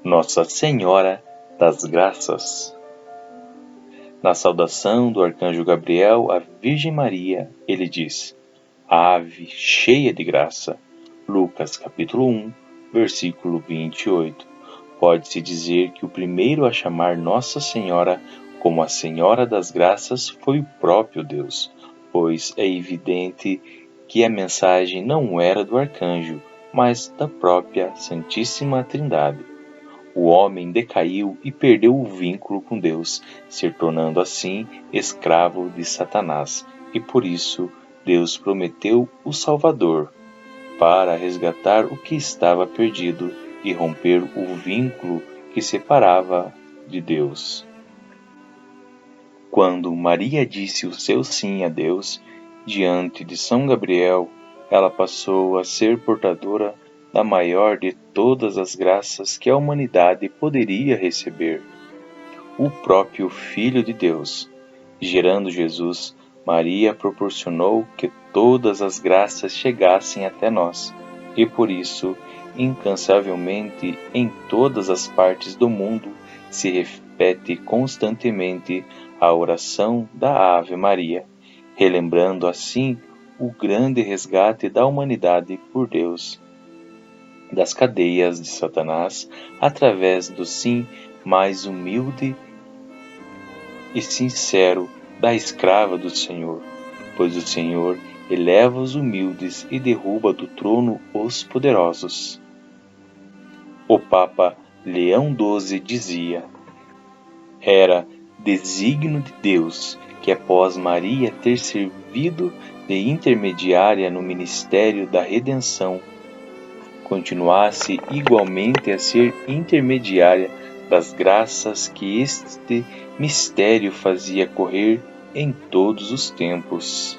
Nossa Senhora das Graças. Na saudação do arcanjo Gabriel à Virgem Maria, ele diz: Ave cheia de graça. Lucas capítulo 1, versículo 28. Pode-se dizer que o primeiro a chamar Nossa Senhora como a Senhora das Graças foi o próprio Deus, pois é evidente que a mensagem não era do arcanjo, mas da própria Santíssima Trindade. O homem decaiu e perdeu o vínculo com Deus, se tornando assim escravo de Satanás, e por isso Deus prometeu o Salvador, para resgatar o que estava perdido e romper o vínculo que separava de Deus. Quando Maria disse o seu sim a Deus, diante de São Gabriel, ela passou a ser portadora da maior de todas as graças que a humanidade poderia receber, o próprio Filho de Deus. Gerando Jesus, Maria proporcionou que todas as graças chegassem até nós, e por isso, incansavelmente, em todas as partes do mundo, se repete constantemente a oração da Ave Maria, relembrando assim o grande resgate da humanidade por Deus das cadeias de Satanás através do sim mais humilde e sincero da escrava do Senhor, pois o Senhor eleva os humildes e derruba do trono os poderosos. O Papa Leão XII dizia: era desígnio de Deus que, após Maria ter servido de intermediária no ministério da redenção, continuasse igualmente a ser intermediária das graças que este mistério fazia correr em todos os tempos.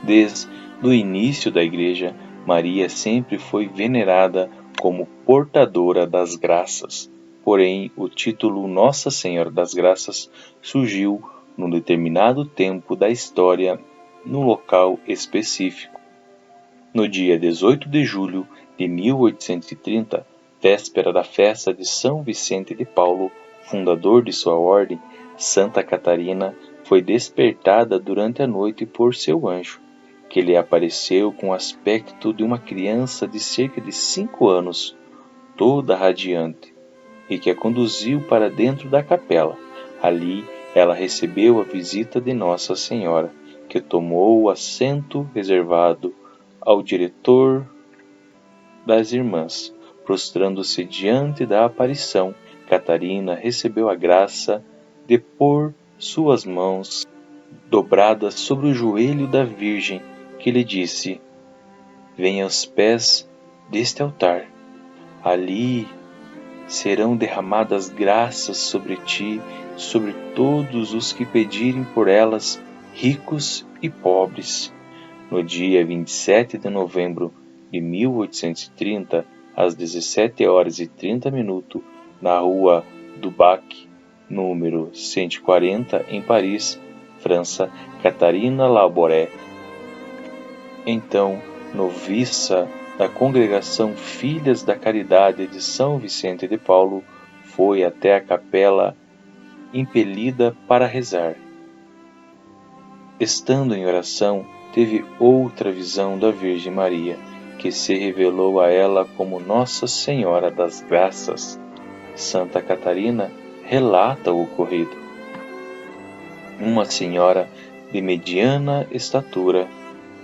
Desde o início da Igreja, Maria sempre foi venerada como portadora das graças. Porém, o título Nossa Senhora das Graças surgiu num determinado tempo da história, num local específico. No dia 18 de julho de 1830, véspera da festa de São Vicente de Paulo, fundador de sua ordem, Santa Catarina foi despertada durante a noite por seu anjo, que lhe apareceu com o aspecto de uma criança de cerca de 5 anos, toda radiante, e que a conduziu para dentro da capela. Ali ela recebeu a visita de Nossa Senhora, que tomou o assento reservado ao diretor das irmãs. Prostrando-se diante da aparição, Catarina recebeu a graça de pôr suas mãos dobradas sobre o joelho da Virgem, que lhe disse: venha aos pés deste altar. Ali serão derramadas graças sobre ti, sobre todos os que pedirem por elas, ricos e pobres. No dia 27 de novembro de 1830, às 17h30, na rua do Bac, número 140, em Paris, França, Catarina Labouré, então noviça da Congregação Filhas da Caridade de São Vicente de Paulo, foi até a capela impelida para rezar. Estando em oração, teve outra visão da Virgem Maria, que se revelou a ela como Nossa Senhora das Graças. Santa Catarina relata o ocorrido. Uma senhora de mediana estatura,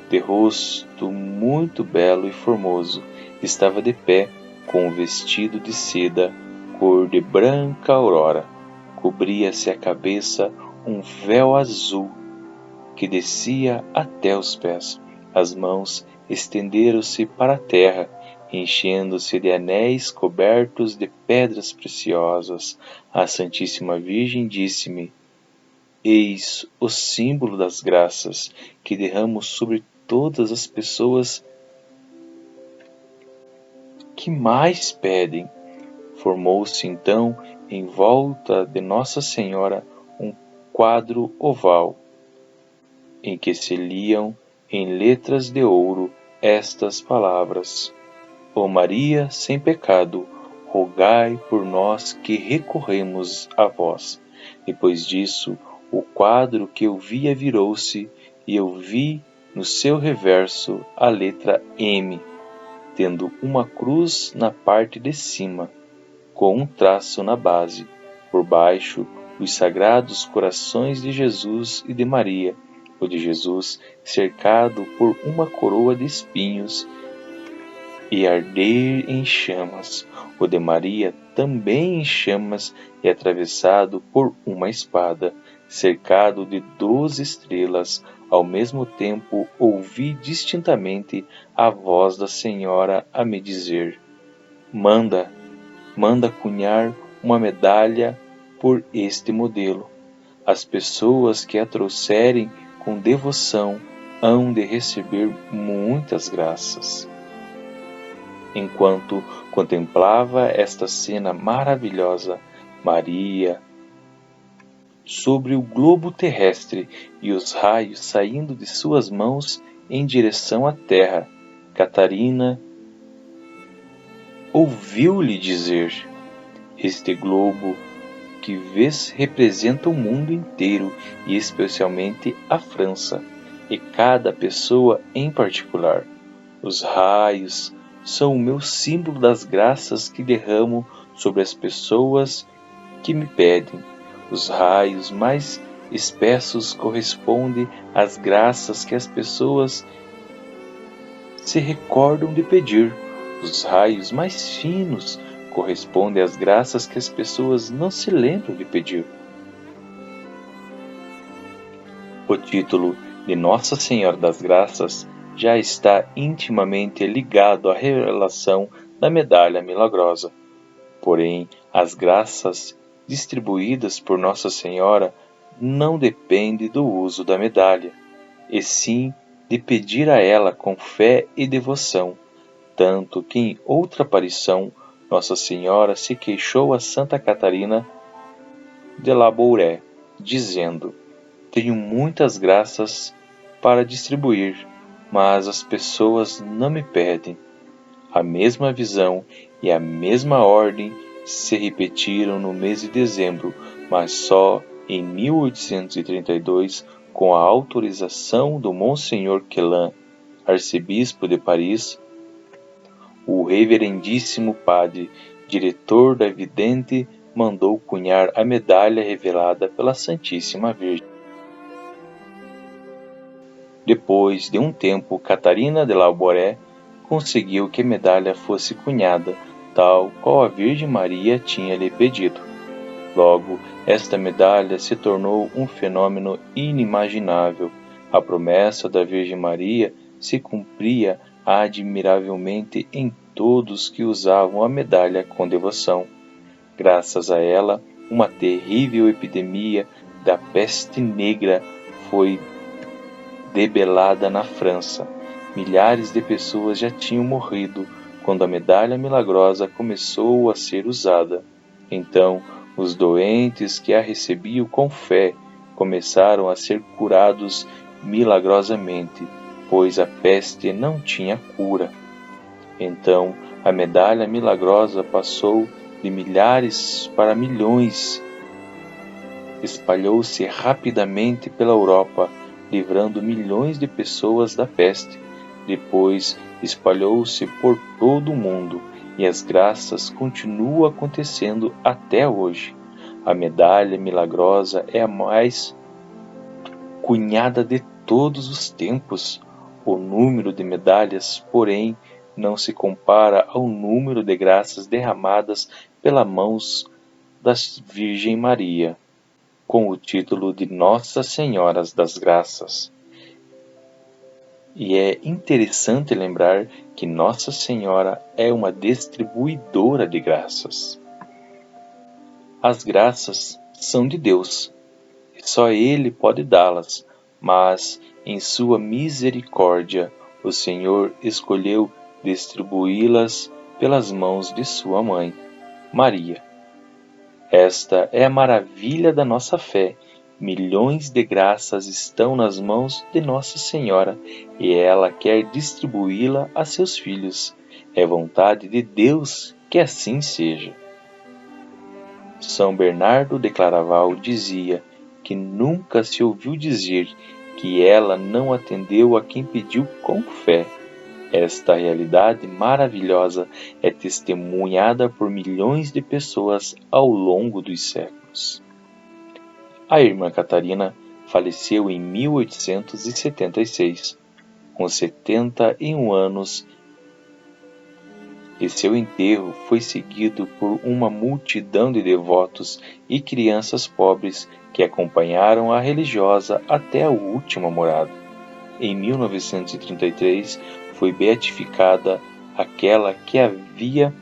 de rosto muito belo e formoso, estava de pé com um vestido de seda, cor de branca aurora. Cobria-se a cabeça um véu azul que descia até os pés. As mãos estenderam-se para a terra, enchendo-se de anéis cobertos de pedras preciosas. A Santíssima Virgem disse-me: eis o símbolo das graças que derramo sobre todas as pessoas que mais pedem. Formou-se então, em volta de Nossa Senhora, um quadro oval, em que se liam em letras de ouro estas palavras: ó Maria sem pecado, rogai por nós que recorremos a vós. Depois disso, o quadro que eu via virou-se, e eu vi no seu reverso a letra M, tendo uma cruz na parte de cima, com um traço na base. Por baixo, os sagrados corações de Jesus e de Maria, o de Jesus cercado por uma coroa de espinhos e arder em chamas, o de Maria também em chamas e atravessado por uma espada, cercado de 12 estrelas. Ao mesmo tempo ouvi distintamente a voz da Senhora a me dizer: Manda cunhar uma medalha por este modelo. As pessoas que a trouxerem com devoção hão de receber muitas graças. Enquanto contemplava esta cena maravilhosa, Maria, sobre o globo terrestre e os raios saindo de suas mãos em direção à terra, Catarina ouviu-lhe dizer: Este globo que vês representa o mundo inteiro e especialmente a França, e cada pessoa em particular. Os raios são o meu símbolo das graças que derramo sobre as pessoas que me pedem. Os raios mais espessos correspondem às graças que as pessoas se recordam de pedir. Os raios mais finos correspondem às graças que as pessoas não se lembram de pedir. O título de Nossa Senhora das Graças já está intimamente ligado à revelação da medalha milagrosa. Porém, as graças distribuídas por Nossa Senhora não dependem do uso da medalha, e sim de pedir a ela com fé e devoção, tanto que em outra aparição Nossa Senhora se queixou a Santa Catarina de Labouré, dizendo: Tenho muitas graças para distribuir, mas as pessoas não me pedem. A mesma visão e a mesma ordem se repetiram no mês de dezembro, mas só em 1832, com a autorização do Monsenhor Quelin, arcebispo de Paris, o reverendíssimo padre, diretor da Vidente, mandou cunhar a medalha revelada pela Santíssima Virgem. Depois de um tempo, Catarina de Labouré conseguiu que a medalha fosse cunhada, tal qual a Virgem Maria tinha lhe pedido. Logo, esta medalha se tornou um fenômeno inimaginável. A promessa da Virgem Maria se cumpria admiravelmente em todos que usavam a medalha com devoção. Graças a ela, uma terrível epidemia da peste negra foi debelada na França. Milhares de pessoas já tinham morrido quando a medalha milagrosa começou a ser usada. Então, os doentes que a recebiam com fé começaram a ser curados milagrosamente, pois a peste não tinha cura. Então, a medalha milagrosa passou de milhares para milhões. Espalhou-se rapidamente pela Europa, livrando milhões de pessoas da peste. Depois espalhou-se por todo o mundo, e as graças continuam acontecendo até hoje. A medalha milagrosa é a mais cunhada de todos os tempos. O número de medalhas, porém, não se compara ao número de graças derramadas pelas mãos da Virgem Maria, com o título de Nossa Senhora das Graças. E é interessante lembrar que Nossa Senhora é uma distribuidora de graças. As graças são de Deus, e só Ele pode dá-las, mas, em sua misericórdia, o Senhor escolheu distribuí-las pelas mãos de sua mãe, Maria. Esta é a maravilha da nossa fé. Milhões de graças estão nas mãos de Nossa Senhora e ela quer distribuí-la a seus filhos. É vontade de Deus que assim seja. São Bernardo de Claraval dizia que nunca se ouviu dizer que ela não atendeu a quem pediu com fé. Esta realidade maravilhosa é testemunhada por milhões de pessoas ao longo dos séculos. A irmã Catarina faleceu em 1876, com 71 anos, e seu enterro foi seguido por uma multidão de devotos e crianças pobres que acompanharam a religiosa até a última morada. Em 1933, foi beatificada aquela que havia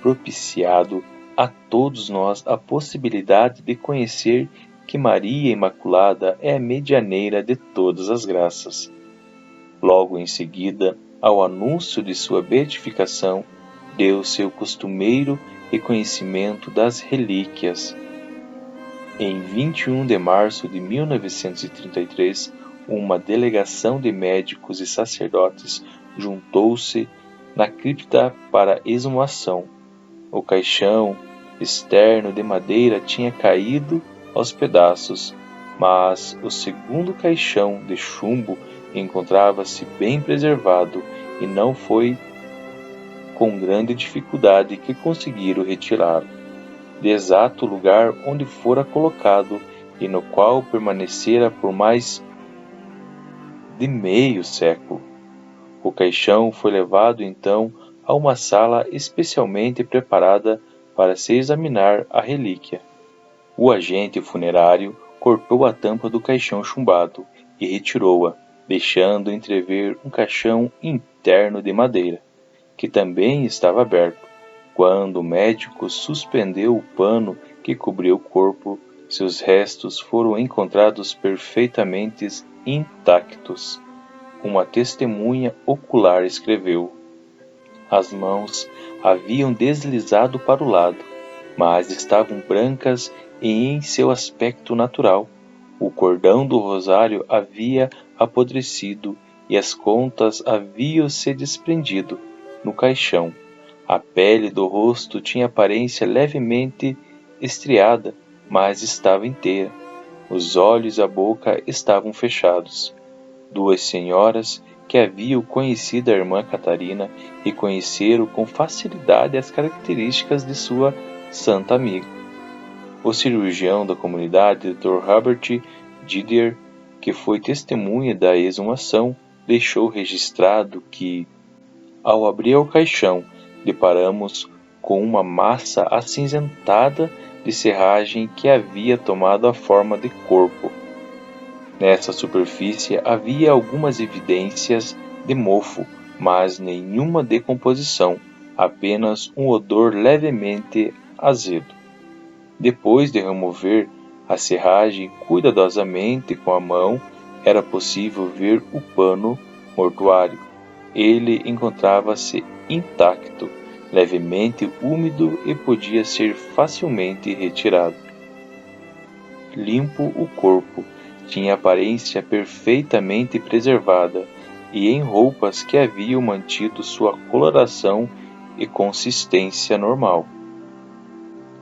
propiciado a todos nós a possibilidade de conhecer que Maria Imaculada é a medianeira de todas as graças. Logo em seguida, ao anúncio de sua beatificação, deu seu costumeiro reconhecimento das relíquias. Em 21 de março de 1933, uma delegação de médicos e sacerdotes juntou-se na cripta para exumação. O caixão externo de madeira tinha caído aos pedaços, mas o segundo caixão de chumbo encontrava-se bem preservado e não foi com grande dificuldade que conseguiram retirá-lo do exato lugar onde fora colocado e no qual permanecera por mais de meio século. O caixão foi levado então a uma sala especialmente preparada para se examinar a relíquia. O agente funerário cortou a tampa do caixão chumbado e retirou-a, deixando entrever um caixão interno de madeira, que também estava aberto. Quando o médico suspendeu o pano que cobria o corpo, seus restos foram encontrados perfeitamente intactos. Uma testemunha ocular escreveu: as mãos haviam deslizado para o lado, mas estavam brancas e em seu aspecto natural. O cordão do rosário havia apodrecido e as contas haviam se desprendido no caixão. A pele do rosto tinha aparência levemente estriada, mas estava inteira. Os olhos e a boca estavam fechados. Duas senhoras que haviam conhecido a irmã Catarina reconheceram com facilidade as características de sua santa amiga. O cirurgião da comunidade, Dr. Herbert Didier, que foi testemunha da exumação, deixou registrado que, ao abrir o caixão, deparamos com uma massa acinzentada de serragem que havia tomado a forma de corpo. Nessa superfície havia algumas evidências de mofo, mas nenhuma decomposição, apenas um odor levemente azedo. Depois de remover a serragem cuidadosamente com a mão, era possível ver o pano mortuário. Ele encontrava-se intacto, levemente úmido e podia ser facilmente retirado. Limpo o corpo, tinha aparência perfeitamente preservada e em roupas que haviam mantido sua coloração e consistência normal.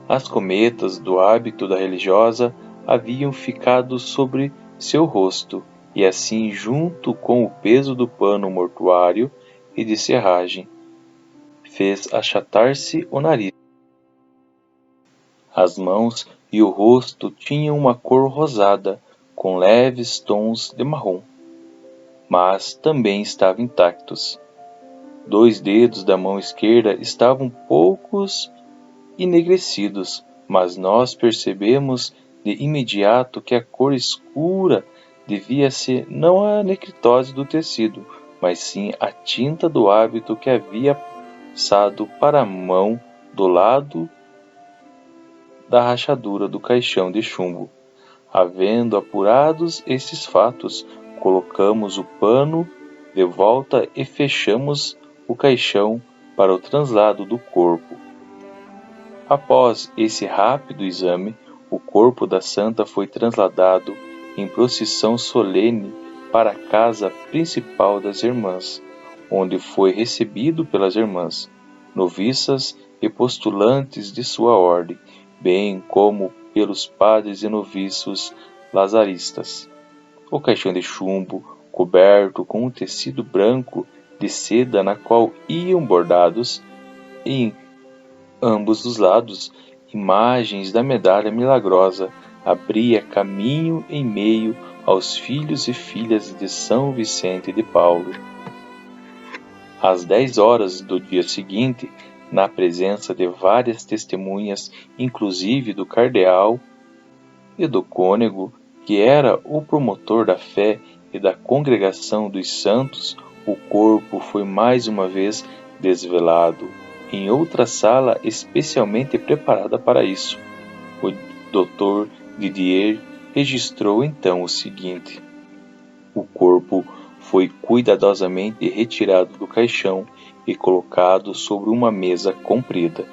As cometas do hábito da religiosa haviam ficado sobre seu rosto, e assim, junto com o peso do pano mortuário e de serragem, fez achatar-se o nariz. As mãos e o rosto tinham uma cor rosada, com leves tons de marrom, mas também estavam intactos. 2 dedos da mão esquerda estavam poucos enegrecidos, mas nós percebemos de imediato que a cor escura devia ser não a necritose do tecido, mas sim a tinta do hábito que havia passado para a mão do lado da rachadura do caixão de chumbo. Havendo apurados esses fatos, colocamos o pano de volta e fechamos o caixão para o translado do corpo. Após esse rápido exame, o corpo da santa foi trasladado em procissão solene para a casa principal das irmãs, onde foi recebido pelas irmãs, noviças e postulantes de sua ordem, bem como pelos padres e noviços lazaristas. O caixão de chumbo, coberto com um tecido branco de seda na qual iam bordados, em ambos os lados, imagens da medalha milagrosa, abria caminho em meio aos filhos e filhas de São Vicente de Paulo. Às 10 horas do dia seguinte, na presença de várias testemunhas, inclusive do cardeal e do cônego, que era o promotor da fé e da congregação dos santos, o corpo foi mais uma vez desvelado em outra sala especialmente preparada para isso. O Dr. Didier registrou então o seguinte: o corpo foi cuidadosamente retirado do caixão e colocado sobre uma mesa comprida.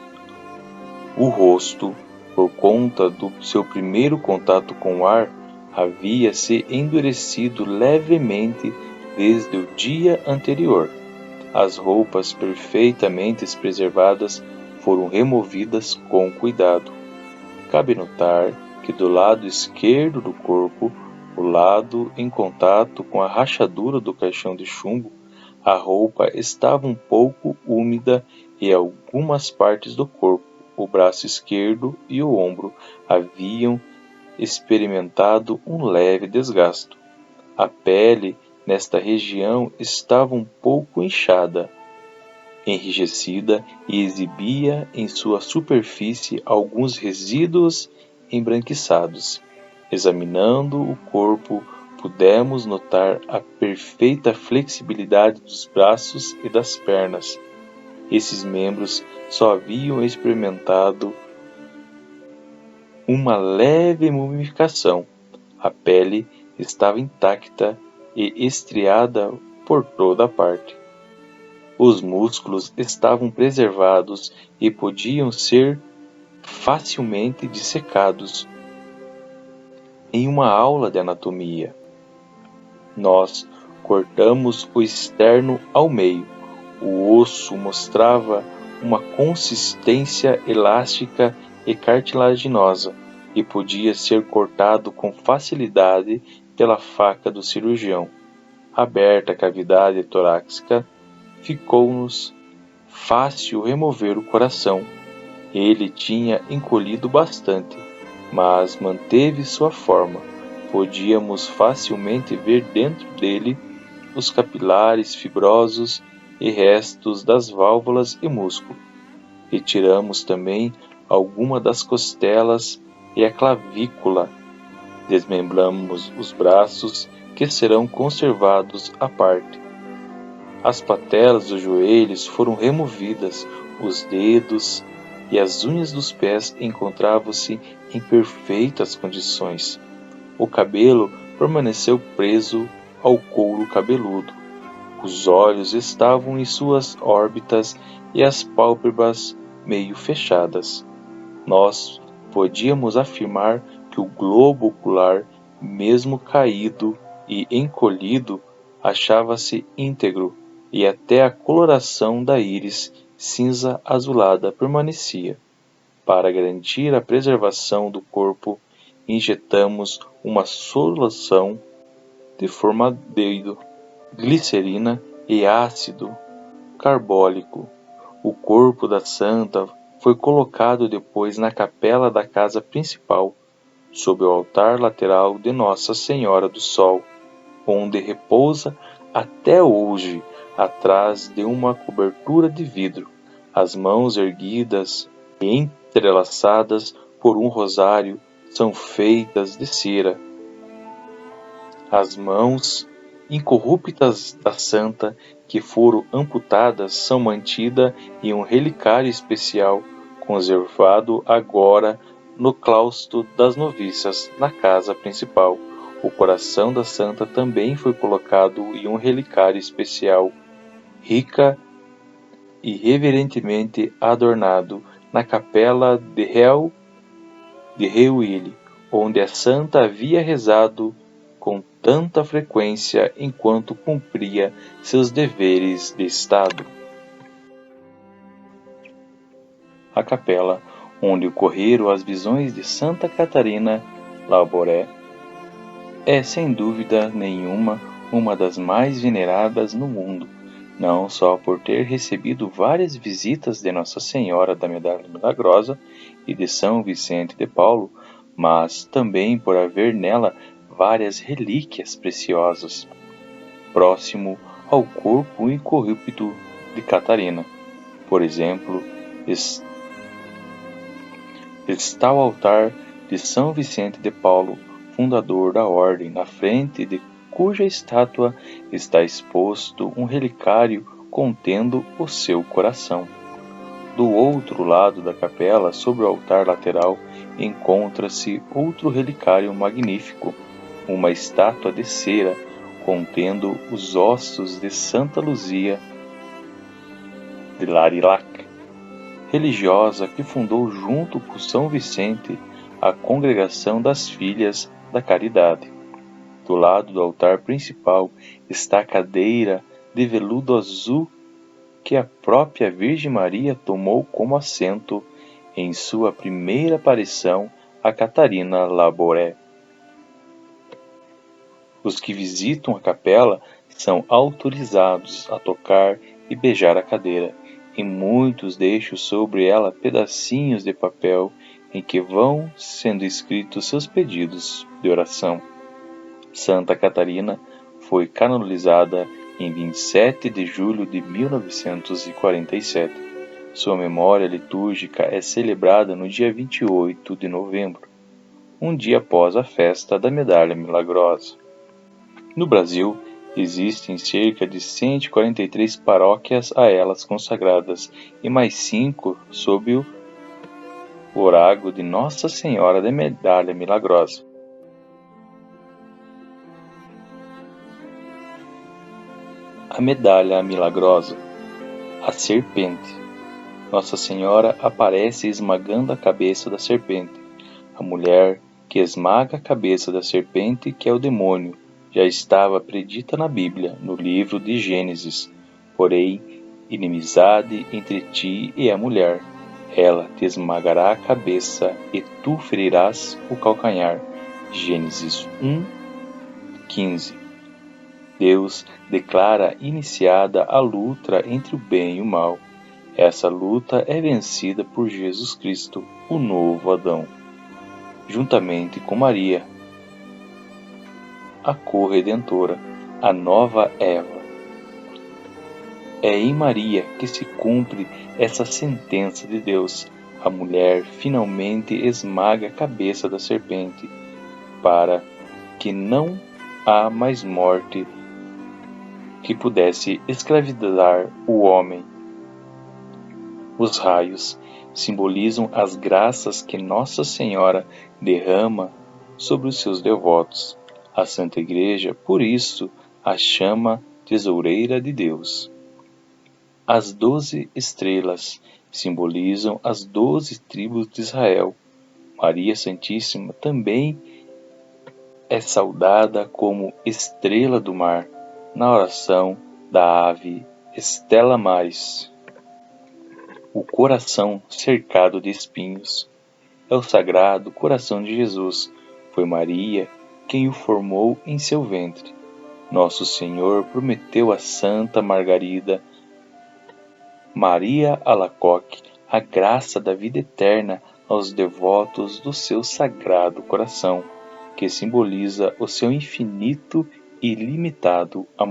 O rosto, por conta do seu primeiro contato com o ar, havia se endurecido levemente desde o dia anterior. As roupas perfeitamente preservadas foram removidas com cuidado. Cabe notar que do lado esquerdo do corpo, o lado em contato com a rachadura do caixão de chumbo, a roupa estava um pouco úmida e algumas partes do corpo, o braço esquerdo e o ombro, haviam experimentado um leve desgaste. A pele nesta região estava um pouco inchada, enrijecida e exibia em sua superfície alguns resíduos embranquiçados. Examinando o corpo, pudemos notar a perfeita flexibilidade dos braços e das pernas. Esses membros só haviam experimentado uma leve mumificação. A pele estava intacta e estriada por toda parte. Os músculos estavam preservados e podiam ser facilmente dissecados. Em uma aula de anatomia, nós cortamos o externo ao meio. O osso mostrava uma consistência elástica e cartilaginosa e podia ser cortado com facilidade pela faca do cirurgião. Aberta a cavidade torácica, ficou-nos fácil remover o coração. Ele tinha encolhido bastante, mas manteve sua forma. Podíamos facilmente ver dentro dele os capilares fibrosos e restos das válvulas e músculo. Retiramos também alguma das costelas e a clavícula. Desmembramos os braços, que serão conservados à parte. As patelas dos joelhos foram removidas, os dedos e as unhas dos pés encontravam-se em perfeitas condições. O cabelo permaneceu preso ao couro cabeludo. Os olhos estavam em suas órbitas e as pálpebras meio fechadas. Nós podíamos afirmar que o globo ocular, mesmo caído e encolhido, achava-se íntegro, e até a coloração da íris cinza azulada permanecia. Para garantir a preservação do corpo, injetamos uma solução de formaldeído, glicerina e ácido carbólico. O corpo da santa foi colocado depois na capela da casa principal, sob o altar lateral de Nossa Senhora do Sol, onde repousa até hoje, atrás de uma cobertura de vidro, as mãos erguidas e entrelaçadas por um rosário são feitas de cera. As mãos incorruptas da santa que foram amputadas são mantidas em um relicário especial, conservado agora no claustro das noviças, na casa principal. O coração da santa também foi colocado em um relicário especial, rica e reverentemente adornado, na capela de Reuilly, onde a santa havia rezado com tanta frequência enquanto cumpria seus deveres de Estado. a capela onde ocorreram as visões de Santa Catarina Labouré é, sem dúvida nenhuma, uma das mais veneradas no mundo, não só por ter recebido várias visitas de Nossa Senhora da Medalha Milagrosa e de São Vicente de Paulo, mas também por haver nela várias relíquias preciosas, próximo ao corpo incorrupto de Catarina. Por exemplo, está o altar de São Vicente de Paulo, fundador da ordem, na frente de cuja estátua está exposto um relicário contendo o seu coração. Do outro lado da capela, sobre o altar lateral, encontra-se outro relicário magnífico, uma estátua de cera contendo os ossos de Santa Luzia de Larilac, religiosa que fundou junto com São Vicente a Congregação das Filhas da Caridade. Do lado do altar principal está a cadeira de veludo azul que a própria Virgem Maria tomou como assento em sua primeira aparição a Catarina Labouré. Os que visitam a capela são autorizados a tocar e beijar a cadeira, e muitos deixam sobre ela pedacinhos de papel em que vão sendo escritos seus pedidos de oração. Santa Catarina foi canonizada em 27 de julho de 1947. Sua memória litúrgica é celebrada no dia 28 de novembro, um dia após a festa da Medalha Milagrosa. No Brasil, existem cerca de 143 paróquias a elas consagradas e mais 5 sob o orago de Nossa Senhora da Medalha Milagrosa. A Medalha Milagrosa. A serpente. Nossa Senhora aparece esmagando a cabeça da serpente. A mulher que esmaga a cabeça da serpente, que é o demônio, já estava predita na Bíblia, no livro de Gênesis. Porém, inimizade entre ti e a mulher. Ela te esmagará a cabeça e tu ferirás o calcanhar. Gênesis 1:15. Deus declara iniciada a luta entre o bem e o mal. Essa luta é vencida por Jesus Cristo, o novo Adão, juntamente com Maria, a corredentora, a nova Eva. É em Maria que se cumpre essa sentença de Deus. A mulher finalmente esmaga a cabeça da serpente, para que não há mais morte que pudesse escravizar o homem. Os raios simbolizam as graças que Nossa Senhora derrama sobre os seus devotos. A Santa Igreja, por isso, a chama tesoureira de Deus. As 12 estrelas simbolizam as 12 tribos de Israel. Maria Santíssima também é saudada como estrela do mar na oração da ave Stella Maris. O coração cercado de espinhos é o sagrado coração de Jesus. Foi Maria quem o formou em seu ventre. Nosso Senhor prometeu a Santa Margarida Maria Alacoque a graça da vida eterna aos devotos do seu sagrado coração, que simboliza o seu infinito e ilimitado amor.